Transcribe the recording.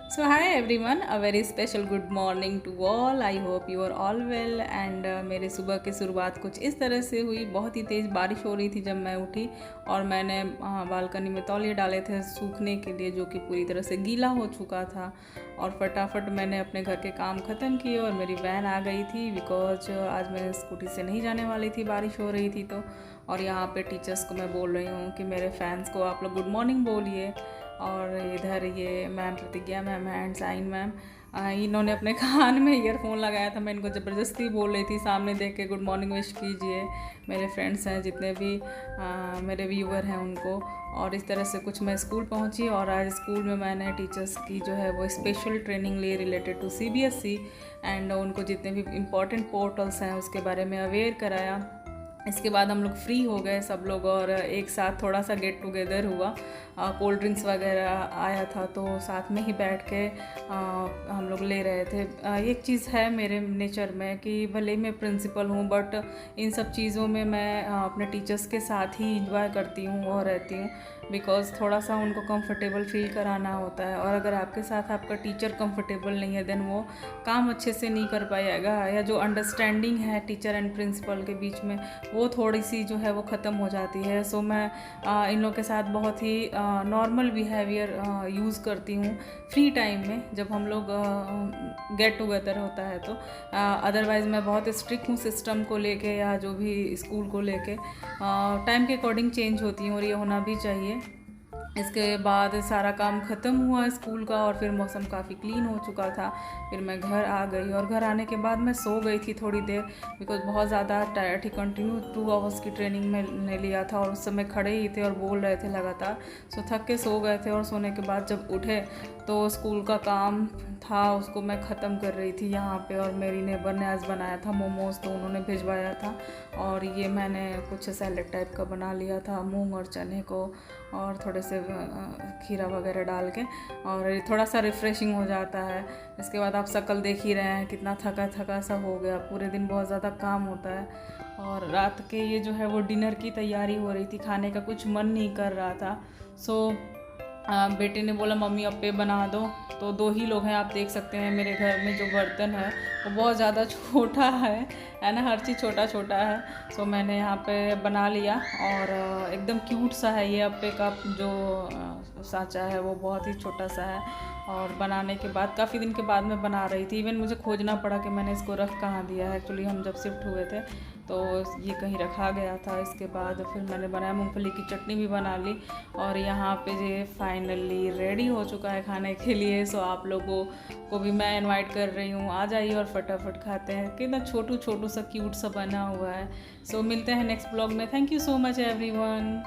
So hi everyone, a very special good morning to all. I hope you are all well and मेरे सुबह की शुरुआत कुछ इस तरह से हुई। बहुत ही तेज़ बारिश हो रही थी जब मैं उठी और मैंने बालकनी में तौलिए डाले थे सूखने के लिए, जो कि पूरी तरह से गीला हो चुका था। और फटाफट मैंने अपने घर के काम ख़त्म किए और मेरी वैन आ गई थी, बिकॉज आज मैं स्कूटी से नहीं जाने वाली थी, बारिश हो रही थी तो। और यहाँ पे टीचर्स को मैं बोल रही हूँ कि मेरे फैंस को आप लोग गुड मॉर्निंग बोलिए। और इधर ये मैम प्रतिज्ञा मैम है एंड साइन मैम, इन्होंने अपने कान में ईयरफोन लगाया था। मैं इनको ज़बरदस्ती बोल रही थी सामने देख के गुड मॉर्निंग विश कीजिए। मेरे फ्रेंड्स हैं जितने भी मेरे व्यूअर हैं उनको। और इस तरह से कुछ मैं स्कूल पहुंची और आज स्कूल में मैंने टीचर्स की जो है वो स्पेशल ट्रेनिंग ली रिलेटेड टू CBSE एंड उनको जितने भी इम्पॉर्टेंट पोर्टल्स हैं उसके बारे में अवेयर कराया। इसके बाद हम लोग फ्री हो गए सब लोग और एक साथ थोड़ा सा गेट टुगेदर हुआ। कोल्ड ड्रिंक्स वगैरह आया था तो साथ में ही बैठ के हम लोग ले रहे थे। एक चीज़ है मेरे नेचर में कि भले मैं प्रिंसिपल हूँ बट इन सब चीज़ों में मैं अपने टीचर्स के साथ ही इंजॉय करती हूँ और रहती हूँ, बिकॉज़ थोड़ा सा उनको कंफर्टेबल फील कराना होता है। और अगर आपके साथ आपका टीचर कंफर्टेबल नहीं है देन वो काम अच्छे से नहीं कर पाएगा, या जो अंडरस्टैंडिंग है टीचर एंड प्रिंसिपल के बीच में वो थोड़ी सी जो है वो ख़त्म हो जाती है। सो मैं इन लोग के साथ बहुत ही नॉर्मल बिहेवियर यूज़ करती हूँ फ्री टाइम में जब हम लोग गेट टुगेदर होता है तो। अदरवाइज़ मैं बहुत स्ट्रिक्ट हूँ सिस्टम को लेके या जो भी स्कूल को लेके। टाइम के अकॉर्डिंग चेंज होती हूँ और ये होना भी चाहिए। इसके बाद सारा काम ख़त्म हुआ स्कूल का और फिर मौसम काफ़ी क्लीन हो चुका था। फिर मैं घर आ गई और घर आने के बाद मैं सो गई थी थोड़ी देर, बिकॉज बहुत ज़्यादा टायर्ड थी। कंटिन्यू 2 आवर्स की ट्रेनिंग मैंने लिया था और उस समय खड़े ही थे और बोल रहे थे लगातार। सो थक के सो गए थे और सोने के बाद जब उठे तो स्कूल का काम था उसको मैं ख़त्म कर रही थी यहाँ पे। और मेरी नेबर ने आज बनाया था मोमोज़ तो उन्होंने भिजवाया था और ये मैंने कुछ सैलेड टाइप का बना लिया था मूंग और चने को और थोड़े से खीरा वगैरह डाल के, और थोड़ा सा रिफ़्रेशिंग हो जाता है। इसके बाद आप शक्ल देख ही रहे हैं कितना थका थका सा हो गया, पूरे दिन बहुत ज़्यादा काम होता है। और रात के ये जो है वो डिनर की तैयारी हो रही थी, खाने का कुछ मन नहीं कर रहा था। सो बेटे ने बोला मम्मी अप्पे बना दो, तो 2 ही लोग हैं, आप देख सकते हैं मेरे घर में जो बर्तन है वो बहुत ज़्यादा छोटा है ना, हर चीज़ छोटा छोटा है। सो मैंने यहाँ पे बना लिया और एकदम क्यूट सा है ये अप्पे का जो सांचा है वो बहुत ही छोटा सा है। और बनाने के बाद काफ़ी दिन के बाद मैं बना रही थी, इवन मुझे खोजना पड़ा कि मैंने इसको रख कहाँ दिया है। एक्चुअली हम जब शिफ्ट हुए थे तो ये कहीं रखा गया था। इसके बाद फिर मैंने बनाया, मूंगफली की चटनी भी बना ली और यहाँ पे ये फाइनली रेडी हो चुका है खाने के लिए। सो आप लोगों को भी मैं इनवाइट कर रही हूँ, आ जाइए और फटाफट खाते हैं। कितना छोटू छोटू सा क्यूट सा बना हुआ है। सो मिलते हैं नेक्स्ट ब्लॉग में। Thank you so much everyone.